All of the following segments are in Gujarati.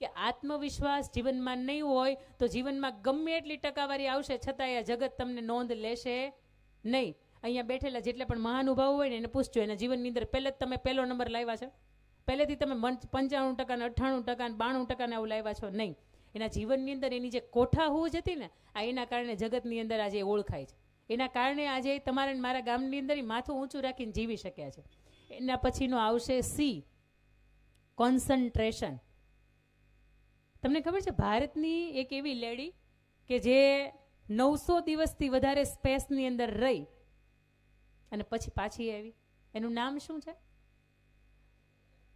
કે આત્મવિશ્વાસ જીવનમાં નહીં હોય તો જીવનમાં ગમે એટલી ટકાવારી આવશે છતાં આ જગત તમને નોંધ લેશે નહીં. અહીંયા બેઠેલા જેટલા પણ મહાનુભાવો હોય ને એને પૂછજો, એના જીવનની અંદર પહેલે જ તમે પહેલો નંબર લાવ્યા છે? પહેલેથી તમે 95% 98% 92% આવું લાવ્યા છો? નહીં. એના જીવનની અંદર એની જે કોઠાહૂજ હતી ને, આ એના કારણે જગતની અંદર આજે ઓળખાય છે. એના કારણે આજે તમારા મારા ગામની અંદર માથું ઊંચું રાખીને જીવી શક્યા છે. એના પછીનો આવશે સી, કોન્સન્ટ્રેશન. તમને ખબર છે ભારતની એક એવી લેડી કે જે 900 દિવસથી વધારે સ્પેસની અંદર રહી અને પછી પાછી આવી, એનું નામ શું છે?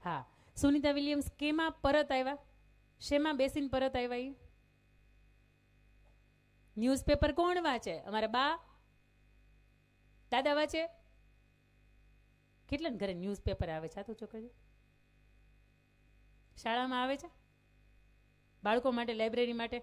હા, સુનિતા વિલિયમ્સ. કેમાં પરત આવ્યા? શેમાં બેસીને પરત આવ્યા? ન્યૂઝપેપર કોણ વાંચે? અમારા બા દાદા વાંચે? કેટલા ઘરે ન્યૂઝપેપર આવે છે? આ તો છોકરી શાળામાં આવે છે બાળકો માટે, લાઇબ્રેરી માટે.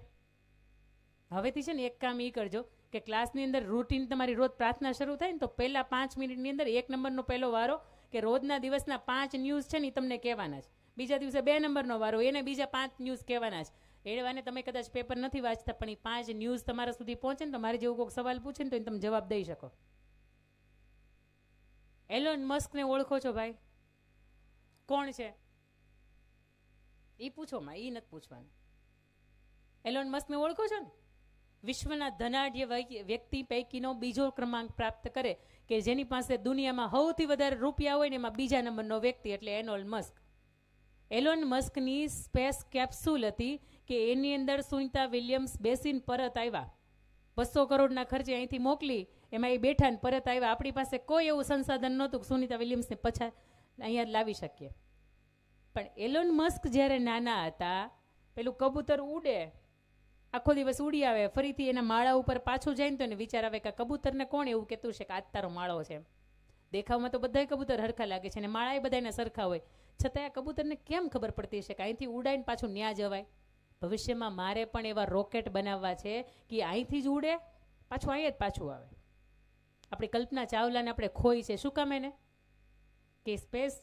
હવેથી છે ને એક કામ એ કરજો કે ક્લાસની અંદર રૂટીન તમારી રોજ પ્રાર્થના શરૂ થાય ને તો પહેલા 5 મિનિટની અંદર 1 નંબરનો પહેલો વારો કે રોજના દિવસના 5 ન્યૂઝ છે ને એ તમને કહેવાના છે. બીજા દિવસે 2 નંબરનો વારો, એને બીજા 5 ન્યૂઝ કહેવાના છે. એડવાને તમે કદાચ પેપર નથી વાંચતા પણ એ 5 ન્યૂઝ તમારા સુધી પહોંચે ને તો મારે જેવું કોઈક સવાલ પૂછે ને તો તમે જવાબ દઈ શકો. એલોન મસ્કને ઓળખો છો ભાઈ? કોણ છે એ પૂછો માં, એ નથી પૂછવાનું. એલોન મસ્કને ઓળખો છો ને? વિશ્વના ધનાઢ્ય વ્યક્તિ પૈકીનો બીજો ક્રમાંક પ્રાપ્ત કરે કે જેની પાસે દુનિયામાં સૌથી વધારે રૂપિયા હોય ને એમાં બીજા નંબરનો વ્યક્તિ એટલે એલોન મસ્ક. એલોન મસ્કની સ્પેસ કેપ્સ્યુલ હતી કે એની અંદર સુનિતા વિલિયમ્સ બેસીને પરત આવ્યા. 200 કરોડના ખર્ચે અહીંથી મોકલી, એમાં એ બેઠા ને પરત આવ્યા. આપણી પાસે કોઈ એવું સંસાધન નહોતું કે સુનિતા વિલિયમ્સને પછા અહીંયા લાવી શકીએ. પણ એલોન મસ્ક જ્યારે નાના હતા, પેલું કબૂતર ઉડે, આખો દિવસ ઉડી આવે, ફરીથી એના માળા ઉપર પાછું જાય ને તો એને વિચાર આવે કે કબૂતરને કોણ એવું કહેતું છે કે આજ તારો માળો છે? દેખાવમાં તો બધાય કબૂતર હરખા લાગે છે અને માળા એ બધાને સરખા હોય, છતાં આ કબૂતરને કેમ ખબર પડતી છે કે અહીંથી ઉડાઈને પાછું ન્યા જવાય? ભવિષ્યમાં મારે પણ એવા રોકેટ બનાવવા છે કે અહીંથી જ ઉડે, પાછું અહીંયા જ પાછું આવે. આપણી કલ્પના ચાવલાને આપણે ખોઈ છે. શું કામ એને? કે સ્પેસ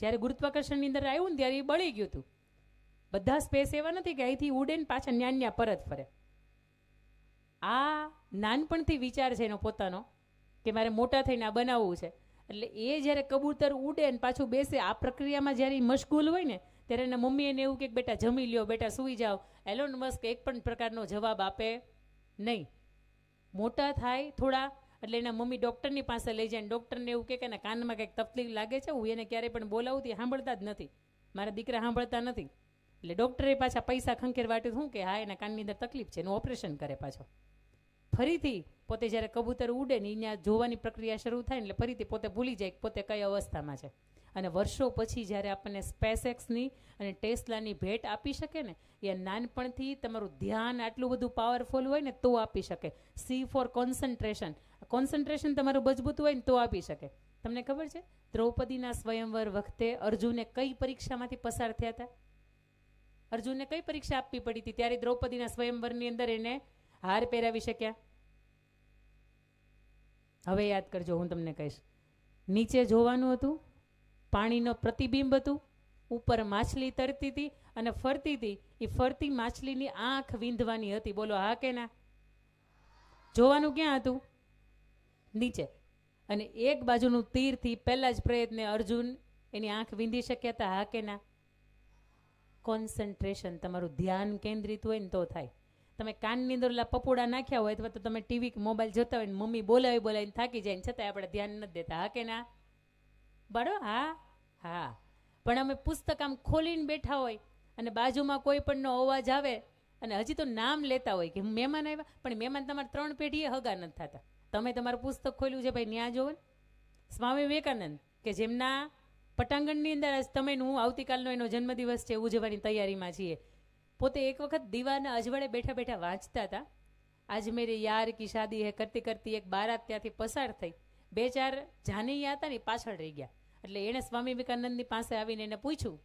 જ્યારે ગુરુત્વાકર્ષણની અંદર આવ્યું ને ત્યારે એ બળી ગયું હતું. બધા સ્પેસ એવા નથી કે અહીંથી ઉડે ને પાછા ન્યા પરત ફરે. આ નાનપણથી વિચાર છે એનો પોતાનો કે મારે મોટા થઈને આ બનાવવું છે. એટલે એ જ્યારે કબૂતર ઉડે ને પાછું બેસે, આ પ્રક્રિયામાં જ્યારે મશગુલ હોય ને ત્યારે એના મમ્મી એને એવું કે બેટા જમી લ્યો, બેટા સૂઈ જાઓ. એલોન મસ્ક એક પણ પ્રકારનો જવાબ આપે નહીં. મોટા થાય થોડા એટલે એના મમ્મી ડૉક્ટરની પાસે લઈ જાય. ડૉક્ટરને એવું કે એના કાનમાં કંઈક તકલીફ લાગે છે, હું એને ક્યારેય પણ બોલાવું તે સાંભળતા જ નથી, મારા દીકરા સાંભળતા નથી. એટલે ડૉક્ટરે પાછા પૈસા ખંખેરવાટ્યું શું કે હા એના કાનની અંદર તકલીફ છે, એનું ઓપરેશન કરે પાછો. ફરીથી પોતે જ્યારે કબૂતર ઉડે ને અહીંયા જોવાની પ્રક્રિયા શરૂ થાય ને એટલે ફરીથી પોતે ભૂલી જાય પોતે કઈ અવસ્થામાં છે. અને વર્ષો પછી જ્યારે આપણને સ્પેસએક્સની અને ટેસ્લાની ભેટ આપી શકે ને, એ નાનપણથી તમારું ધ્યાન આટલું બધું પાવરફુલ હોય ને તો આપી શકે. C four concentration. કોન્સન્ટ્રેશન તમારું મજબૂત હોય ને તો આપી શકે. તમને ખબર છે દ્રૌપદીના સ્વયંવર વખતે અર્જુને કઈ પરીક્ષામાંથી પસાર થયા હતા? અર્જુનને કઈ પરીક્ષા આપવી પડી હતી ત્યારે દ્રૌપદીના સ્વયંવરની અંદર એને હાર પહેરાવી શક્યા? હવે યાદ કરજો, હું તમને કહીશ. નીચે જોવાનું હતું, પાણીનો પ્રતિબિંબ હતું, ઉપર માછલી તરતી હતી અને ફરતી હતી. એ ફરતી માછલીની આંખ વીંધવાની હતી. બોલો હા કે ના? જોવાનું ક્યાં હતું? નીચે. અને એક બાજુનું તીરથી પહેલા જ પ્રયત્ને અર્જુન એની આંખ વીંધી શક્યા હતા? હા કે ના? કોન્સન્ટ્રેશન, તમારું ધ્યાન કેન્દ્રિત હોય ને તો થાય. તમે કાનની અંદર ઓલા પપોડા નાખ્યા હોય અથવા તો તમે ટીવી કે મોબાઈલ જોતા હોય ને મમ્મી બોલાવીને થાકી જાય ને છતાં આપણે ધ્યાન નથી દેતા. હા કે ના? બરો હા હા. પણ અમે પુસ્તક આમ ખોલીને બેઠા હોય અને બાજુમાં કોઈ પણનો અવાજ આવે અને હજી તો નામ લેતા હોય કે મહેમાન આવ્યા, પણ મહેમાન તમારે 3 પેઢીએ હગા નથી થતા. તમે તમારું પુસ્તક ખોલ્યું છે ભાઈ, ન્યા જોવો ને. સ્વામી વિવેકાનંદ કે જેમના પટાંગણની અંદર તમે હું આવતીકાલનો એનો જન્મદિવસ છે ઉજવવાની તૈયારીમાં છીએ, પોતે એક વખત દીવાના અજવાળે બેઠા બેઠા વાંચતા હતા. આજ મેરે યાર કી શાદી હે કરતી કરતી એક બારાત ત્યાંથી પસાર થઈ, 2-4 જાનૈયા હતા ને પાછળ રહી ગયા. એટલે એણે સ્વામી વિવેકાનંદની પાસે આવીને એને પૂછ્યું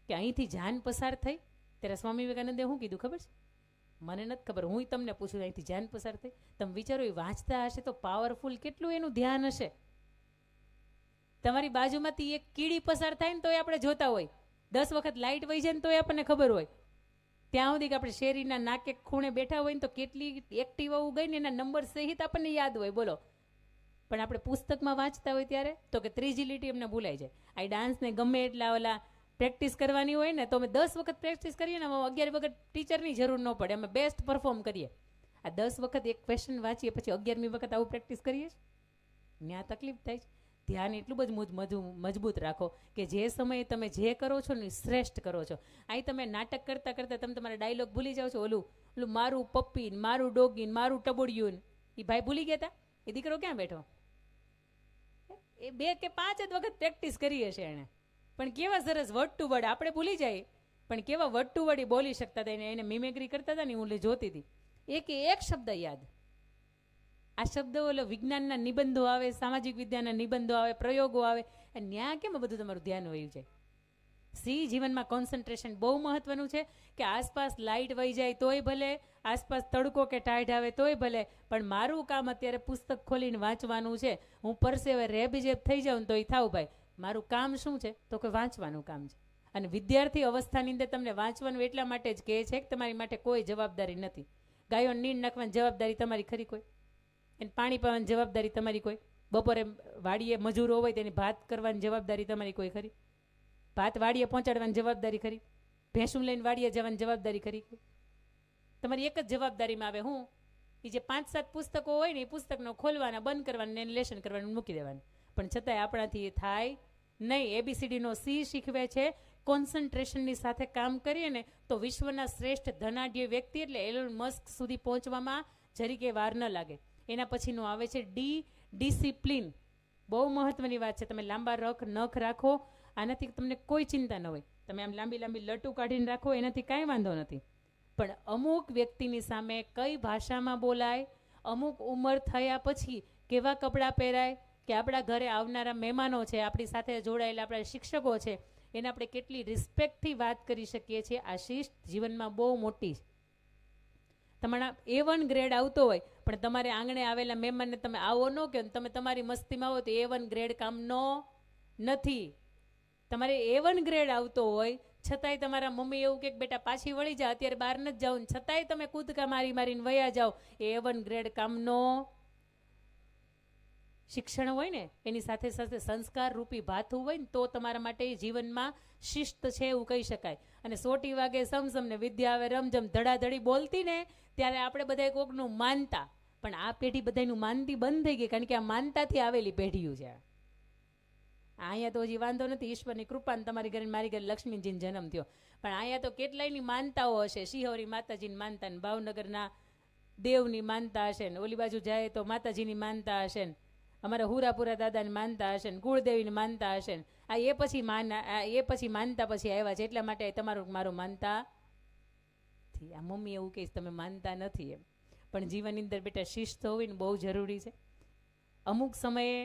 કે અહીંથી જાન પસાર થઈ? ત્યારે સ્વામી વિવેકાનંદે શું કીધું ખબર છે? મને નથી ખબર, હું તમને પૂછું અહીંથી જાન પસાર થઈ. તમે વિચારો એ વાંચતા હશે તો પાવરફુલ કેટલું એનું ધ્યાન હશે. તમારી બાજુમાંથી એક કીડી પસાર થાય ને તો આપણે જોતા હોય 10 વખત લાઇટ વહી જાય ને તોય આપણને ખબર હોય. ત્યાં સુધી કે આપણે શેરીના નાકે ખૂણે બેઠા હોય ને તો કેટલી એક્ટિવા ગઈ ને એના નંબર સહિત આપણને યાદ હોય. બોલો, પણ આપણે પુસ્તકમાં વાંચતા હોય ત્યારે તો કે ત્રીજી લીટી અમને ભૂલાઈ જાય. આ ડાન્સને ગમે એટલા ઓલા પ્રેક્ટિસ કરવાની હોય ને તો અમે 10 વખત પ્રેક્ટિસ કરીએ ને 11 વખત ટીચરની જરૂર ન પડે, અમે બેસ્ટ પરફોર્મ કરીએ. આ 10 વખત એક ક્વેશ્ચન વાંચીએ પછી 11મી વખત આવું પ્રેક્ટિસ કરીએ ત્યાં તકલીફ થાય છે. ધ્યાન એટલું બધું મજબૂત રાખો કે જે સમયે તમે જે કરો છો ને શ્રેષ્ઠ કરો છો. અહીં તમે નાટક કરતા કરતા તમે તમારા ડાયલોગ ભૂલી જાઓ છો. ઓલું મારું પપ્પી, મારું ડોગી, મારું ટબોડિયું, એ ભાઈ ભૂલી ગયા હતા. એ દીકરો ક્યાં બેઠો? એ 2 કે 5 જ વખત પ્રેક્ટિસ કરી હશે એણે, પણ કેવા સરસ વર્ડ ટુ વર્ડ આપણે ભૂલી જાય, પણ કેવા વર્ડ ટુ વર્ડ બોલી શકતા હતા. એને મિમેક્રી કરતા હતા ને, હું જોતી હતી. એક શબ્દ યાદ. આ શબ્દો ઓલો વિજ્ઞાનના નિબંધો આવે, સામાજિક વિદ્યાના નિબંધો આવે, પ્રયોગો આવે, અને ત્યાં કેમ બધું તમારું ધ્યાન વયું જાય. જીવનમાં કોન્સન્ટ્રેશન બહુ મહત્વનું છે. કે આસપાસ લાઇટ વહી જાય તોય ભલે, આસપાસ તડકો કે ટાઢ આવે તોય ભલે, પણ મારું કામ અત્યારે પુસ્તક ખોલીને વાંચવાનું છે. હું પરસેવે રેબઝેબ થઈ જાઉં તો એ થાવ ભાઈ, મારું કામ શું છે? તો કે વાંચવાનું કામ છે. અને વિદ્યાર્થી અવસ્થાની અંદર તમને વાંચવાનું એટલા માટે જ કહે છે કે તમારી માટે કોઈ જવાબદારી નથી. ગાયો નીંદ નાખવાની જવાબદારી તમારી ખરી કોઈ? એને પાણી પાવાની જવાબદારી તમારી કોઈ? બપોરે વાડીએ મજૂરો હોય તેની ભાત કરવાની જવાબદારી તમારી કોઈ ખરી? ભાત વાડીએ પહોંચાડવાની જવાબદારી ખરી? ભેંસું લઈને વાડીએ જવાની જવાબદારી ખરી? તમારી એક જ જવાબદારીમાં આવે. હું એ જે 5-7 પુસ્તકો હોય ને એ પુસ્તકનો ખોલવાના, બંધ કરવાના, એને લેશન કરવાનું, મૂકી દેવાનું. પણ છતાંય આપણાથી એ થાય નહીં. ABCDનો C શીખવે છે. કોન્સન્ટ્રેશનની સાથે કામ કરીએ ને તો વિશ્વના શ્રેષ્ઠ ધનાઢ્ય વ્યક્તિ એટલે એલોન મસ્ક સુધી પહોંચવામાં જરીકે વાર ન લાગે. એના પછીનું આવે છે ડિસિપ્લિન. બહુ મહત્વની વાત છે. તમે લાંબા નખ રાખો, આનાથી તમને કોઈ ચિંતા ન હોય. તમે આમ લાંબી લાંબી લટુ કાઢીને રાખો, એનાથી કાંઈ વાંધો નથી. પણ અમુક વ્યક્તિની સામે કઈ ભાષામાં બોલાય, અમુક ઉંમર થયા પછી કેવા કપડાં પહેરાય, કે આપણા ઘરે આવનારા મહેમાનો છે, આપણી સાથે જોડાયેલા આપણા શિક્ષકો છે, એને આપણે કેટલી રિસ્પેક્ટથી વાત કરી શકીએ છીએ. આ શિસ્ત જીવનમાં બહુ મોટી છે. તમારા A1 ગ્રેડ આવતો હોય પણ તમારે આંગણે આવેલા મહેમાનને તમે આવો ન કહો, તમે તમારી મસ્તીમાં આવો તો A1 ગ્રેડ કામનો નથી. તમારે A1 ગ્રેડ આવતો હોય છતાંય તમારા મમ્મી એવું કે બેટા પાછી વળી જા, અત્યારે બહાર નથી જાવ, છતાંય તમે કૂદકા મારી મારીને વયા જાઓ, A1 ગ્રેડ કામનો. શિક્ષણ હોય ને એની સાથે સાથે સંસ્કાર રૂપી ભાથું હોય ને તો તમારા માટે જીવનમાં શિસ્ત છે એવું કહી શકાય. અને 100 વાગે સમસમ ને વિદ્યા આવે રમઝમ ધડાધડી બોલતી ને ત્યારે આપણે બધા કોકનું માનતા, પણ આ પેઢી બધાનું માનતી બંધ થઈ ગઈ, કારણ કે આ માનતાથી આવેલી પેઢીઓ છે. અહીંયા તો હજી વાંધો નથી, ઈશ્વરની કૃપાને તમારી ઘરે મારી ઘરે લક્ષ્મીજીનો જન્મ થયો, પણ અહીંયા તો કેટલાયની માનતાઓ હશે. શિહોરી માતાજીની માનતા ને ભાવનગરના દેવની માનતા હશે ને, ઓલી બાજુ જાય તો માતાજીની માનતા હશે ને, અમારા હુરાપુરા દાદાની માનતા હશે ને, કુળદેવીની માનતા હશે ને. એ પછી માનતા પછી આવ્યા છે, એટલા માટે તમારું મારું માનતા. આ મમ્મી એવું કહીશ તમે માનતા નથી એમ, પણ જીવનની અંદર બેટા શિસ્ત હોવી ને બહુ જરૂરી છે. અમુક સમયે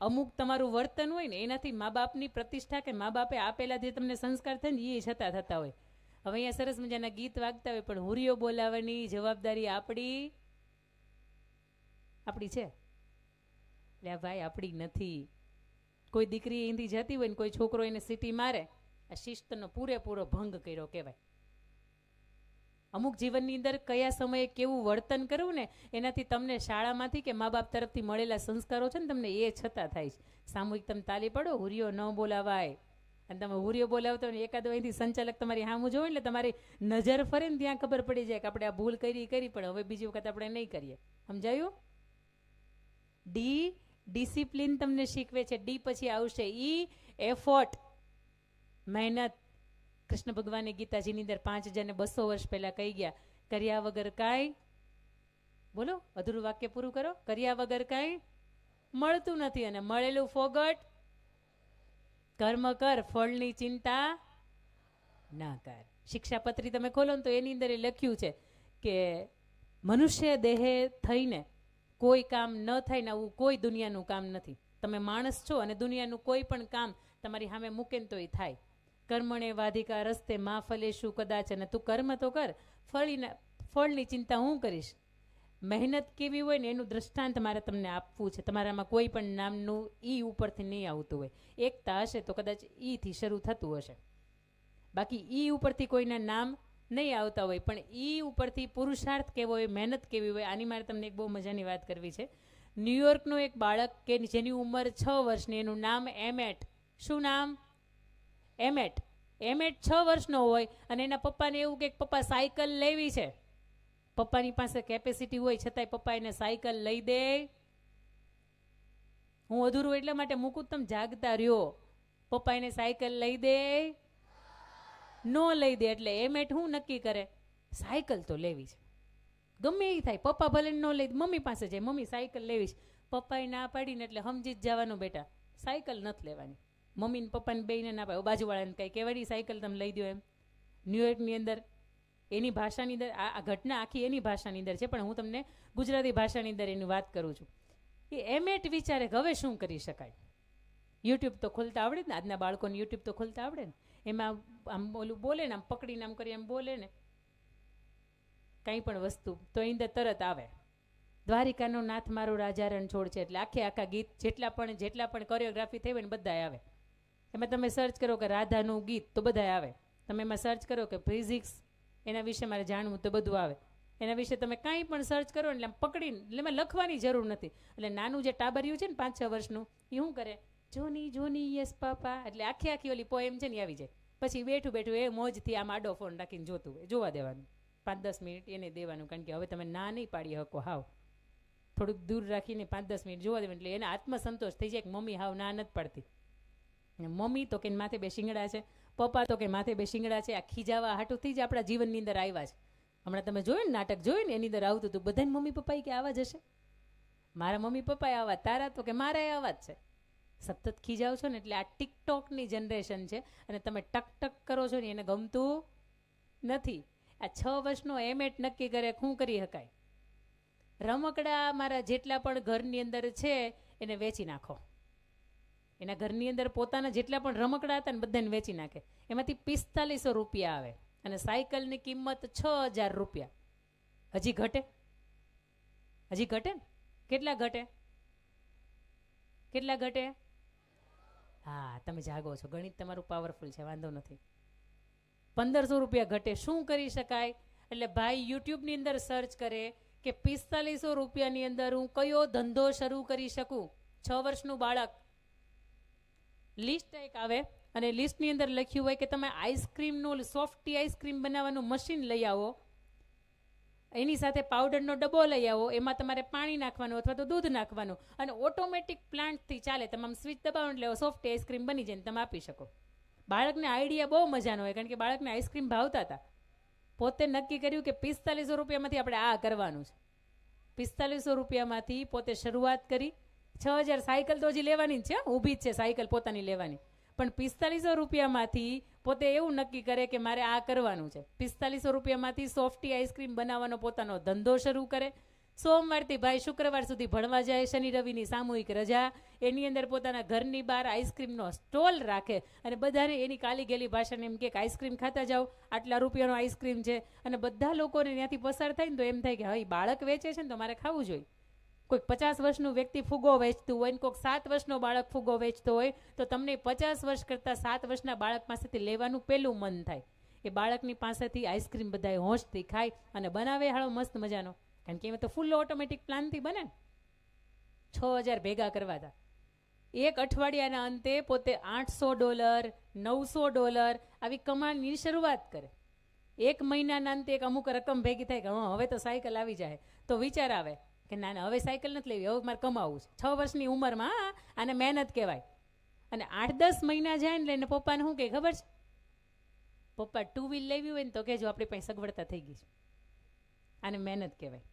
અમુક તમારું વર્તન હોય ને એનાથી મા બાપની પ્રતિષ્ઠા કે મા બાપે આપેલા જે તમને સંસ્કાર થાય ને એ છતાં થતા હોય. હવે અહીંયા સરસ મજાના ગીત વાગતા હોય, પણ હુરિયો બોલાવવાની જવાબદારી આપણી છે. એટલે ભાઈ આપણી નથી. કોઈ દીકરી અહીંથી જતી હોય ને કોઈ છોકરો એને સીટી મારે, આ શિસ્તનો પૂરેપૂરો ભંગ કર્યો કહેવાય. અમુક જીવનની અંદર કયા સમયે કેવું વર્તન કરવું ને એનાથી તમને શાળામાંથી કે મા બાપ તરફથી મળેલા સંસ્કારો છે ને તમને એ છતાં થાય છે. સામૂહિક તમે તાલી પડો, હુરિયો ન બોલાવાય. અને તમે હુરિયો બોલાવતો ને એકાદો અહીંથી સંચાલક તમારી સામું જોવે એટલે તમારી નજર ફરે ને ત્યાં ખબર પડી જાય કે આપણે આ ભૂલ કરી પણ હવે બીજી વખત આપણે નહીં કરીએ. સમજાયું? ડિસિપ્લિન તમને શીખવે છે. ડી પછી આવશે એફર્ટ, મહેનત. કૃષ્ણ ભગવાને ગીતાજીની અંદર 5200 વર્ષ પહેલા કહી ગયા, કર્યા વગર કાંઈ, બોલો અધૂરું વાક્ય પૂરું કરો, કર્યા વગર કાંઈ મળતું નથી, અને મળેલું ફોગટ. કર્મ કર, ફળની ચિંતા ના કર. શિક્ષાપત્રી તમે ખોલો ને તો એની અંદર એ લખ્યું છે કે મનુષ્ય દેહે થઈને કોઈ કામ ન થાય ને આવું કોઈ દુનિયાનું કામ નથી. તમે માણસ છો અને દુનિયાનું કોઈ પણ કામ તમારી સામે મૂકે ને તો એ થાય. કર્મણે વાધિકા રસ્તે માં ફલેશું કદાચ, અને તું કર્મ તો કર, ફળની ચિંતા હું કરીશ. મહેનત કેવી હોય ને એનું દ્રષ્ટાંત મારે તમને આપવું છે. તમારામાં કોઈ પણ નામનું ઈ ઉપરથી નહીં આવતું હોય. એકતા હશે તો કદાચ ઈથી શરૂ થતું હશે, બાકી ઈ ઉપરથી કોઈના નામ નહીં આવતા હોય. પણ ઈ ઉપરથી પુરુષાર્થ કેવો હોય, મહેનત કેવી હોય, આની મારે તમને એક બહુ મજાની વાત કરવી છે. ન્યુયોર્કનું એક બાળક કે જેની ઉંમર 6 વર્ષની, એનું નામ એમેટ. શું નામ? એમેટ. એમેટ 6 વર્ષનો હોય અને એના પપ્પાને એવું કે પપ્પા સાયકલ લેવી છે. પપ્પાની પાસે કેપેસિટી હોય છતાંય પપ્પા એને સાયકલ લઈ દે. હું અધૂરું એટલા માટે મૂકું, તમે જાગતા રહ્યો. પપ્પા એને સાયકલ લઈ દે? નો લઈ દે. એટલે એમેટ શું નક્કી કરે? સાયકલ તો લેવી છે, ગમે એ થાય. પપ્પા ભલે ન લઈ, મમ્મી પાસે જાય, મમ્મી સાયકલ લેવી છે. પપ્પાએ ના પાડીને એટલે સમજી જ જવાનું, બેટા સાયકલ નથી લેવાની. મમ્મીને પપ્પાને બેયને ના પાડે, બાજુવાળાને કંઈ કહેવાની સાયકલ તમે લઈ દો એમ. ન્યુયોર્કની અંદર એની ભાષાની અંદર આ ઘટના આખી એની ભાષાની અંદર છે, પણ હું તમને ગુજરાતી ભાષાની અંદર એની વાત કરું છું. એ એમેટ વિચારે કે હવે શું કરી શકાય. યુટ્યુબ તો ખોલતા આવડે ને, આજના બાળકોને યુટ્યુબ તો ખોલતા આવડે ને. એમાં આમ ઓલું બોલે ને, આમ પકડીને આમ કરી એમ બોલે ને કંઈ પણ વસ્તુ, તો એ અંદર તરત આવે દ્વારિકાનો નાથ મારો રાજા રણછોડ છે. એટલે આખા ગીત જેટલા પણ કોરિયોગ્રાફી થઈ હોય ને બધા આવે. એમાં તમે સર્ચ કરો કે રાધાનું ગીત તો બધા આવે. તમે એમાં સર્ચ કરો કે ફિઝિક્સ, એના વિશે મારે જાણવું તો બધું આવે. એના વિશે તમે કાંઈ પણ સર્ચ કરો એટલે આમ પકડીને, એટલે એમાં લખવાની જરૂર નથી. એટલે નાનું જે ટાબરિયું છે ને 5-6 વર્ષનું, એ શું કરે? જોની જોની યસ પાપા, એટલે આખી ઓલી પોએમ છે ને આવી જાય. પછી બેઠું એ મોજથી આમ આડો ફોન રાખીને જોતું હોય, જોવા દેવાનું 5-10 મિનિટ એને દેવાનું. કારણ કે હવે તમે ના નહીં પાડી શકો, હાવ થોડુંક દૂર રાખીને 5-10 મિનિટ જોવા દેવાનું. એટલે એને આત્મસંતોષ થઈ જાય કે મમ્મી હાવ ના નથી પાડતી. મમ્મી તો કે માથે 2 શિંગડા છે, પપ્પા તો કે માથે 2 શિંગડા છે. આ ખીજાવા હાટુથી જ આપણા જીવનની અંદર આવ્યા છે. હમણાં તમે જોયું ને નાટક જોયું ને, એની અંદર આવતું હતું બધાને મમ્મી પપ્પા કે આવા જ હશે. મારા મમ્મી પપ્પાએ આવા, તારા તો કે મારા આવા જ છે. સતત ખીજાવ છો ને એટલે આ ટિકટોકની જનરેશન છે અને તમે ટક કરો છો ને એને ગમતું નથી. આ 6 વર્ષનો એમેટ નક્કી કરે શું કરી શકાય. રમકડા મારા જેટલા પણ ઘરની અંદર છે એને વેચી નાખો. એના ઘરની અંદર પોતાના જેટલા પણ રમકડા હતા ને બધાને વેચી નાખે. એમાંથી 4500 રૂપિયા આવે અને સાયકલની કિંમત 6000 રૂપિયા. હજી ઘટે ને? કેટલા ઘટે? હા, તમે જાગો છો, ગણિત તમારું પાવરફુલ છે, વાંધો નથી. 1500 રૂપિયા ઘટે. શું કરી શકાય? એટલે ભાઈ યુટ્યુબની અંદર સર્ચ કરે કે 4500 રૂપિયાની અંદર હું કયો ધંધો શરૂ કરી શકું. 6 વર્ષનું બાળક, લિસ્ટ એક આવે અને લિસ્ટની અંદર લખ્યું હોય કે તમે આઈસ્ક્રીમનું સોફ્ટી આઈસ્ક્રીમ બનાવવાનું મશીન લઈ આવો, એની સાથે પાવડરનો ડબ્બો લઈ આવો, એમાં તમારે પાણી નાખવાનું અથવા તો દૂધ નાખવાનું અને ઓટોમેટિક પ્લાન્ટથી ચાલે. તમે સ્વિચ દબાવો એટલે સોફ્ટી આઈસ્ક્રીમ બની જાય ને તમે આપી શકો. બાળકને આઈડિયા બહુ મજાનો હોય, કારણ કે બાળકને આઈસ્ક્રીમ ભાવતા હતા. પોતે નક્કી કર્યું કે 4500 રૂપિયામાંથી આપણે આ કરવાનું છે. 4500 રૂપિયામાંથી પોતે શરૂઆત કરી. 6000 સાયકલ તો હજી લેવાની જ છે, ઊભી જ છે સાયકલ પોતાની લેવાની. પણ 4500 રૂપિયામાંથી પોતે એવું નક્કી કરે કે મારે આ કરવાનું છે. 4500 રૂપિયામાંથી સોફ્ટી આઈસ્ક્રીમ બનાવવાનો પોતાનો ધંધો શરૂ કરે. સોમવારથી ભાઈ શુક્રવાર સુધી ભણવા જાય, શનિ રવિની સામૂહિક રજા. એની અંદર પોતાના ઘરની બહાર આઈસ્ક્રીમનો સ્ટોલ રાખે અને બધાને એની કાલી ગેલી ભાષાને એમ કે આઈસ્ક્રીમ ખાતા જાઓ, આટલા રૂપિયાનો આઈસ્ક્રીમ છે. અને બધા લોકોને ત્યાંથી પસાર થાય ને તો એમ થાય કે હવે બાળક વેચે છે ને તો મારે ખાવું જોઈએ. કોઈક 50 વર્ષનું વ્યક્તિ ફુગ્ગો વેચતું હોય ને કોઈક 7 વર્ષનો બાળક ફુગ્ગો વેચતો હોય તો તમને 50 વર્ષ કરતાં 7 વર્ષના બાળક પાસેથી લેવાનું પહેલું મન થાય. એ બાળકની પાસેથી આઈસ્ક્રીમ બધાએ હોંશથી ખાય અને બનાવે હાળો મસ્ત મજાનો. કારણ કે એમાં તો ફૂલ ઓટોમેટિક પ્લાનથી બને. 6000 ભેગા કરવા હતા. એક અઠવાડિયાના અંતે પોતે $800, $900 આવી કમાણીની શરૂઆત કરે. એક મહિનાના અંતે એક અમુક રકમ ભેગી થાય કે હવે તો સાયકલ આવી જાય. તો વિચાર આવે કે ના હવે સાયકલ નથી લેવી, હવે મારે કમાવું છે. 6 વર્ષની ઉંમરમાં આને મહેનત કહેવાય. અને 8-10 મહિના જાય ને લઈને પપ્પાને શું કહે ખબર છે? પપ્પા 2 વ્હીલ લેવી હોય ને તો કહેજો, આપણી પાસે સગવડતા થઈ ગઈ છે. આને મહેનત કહેવાય.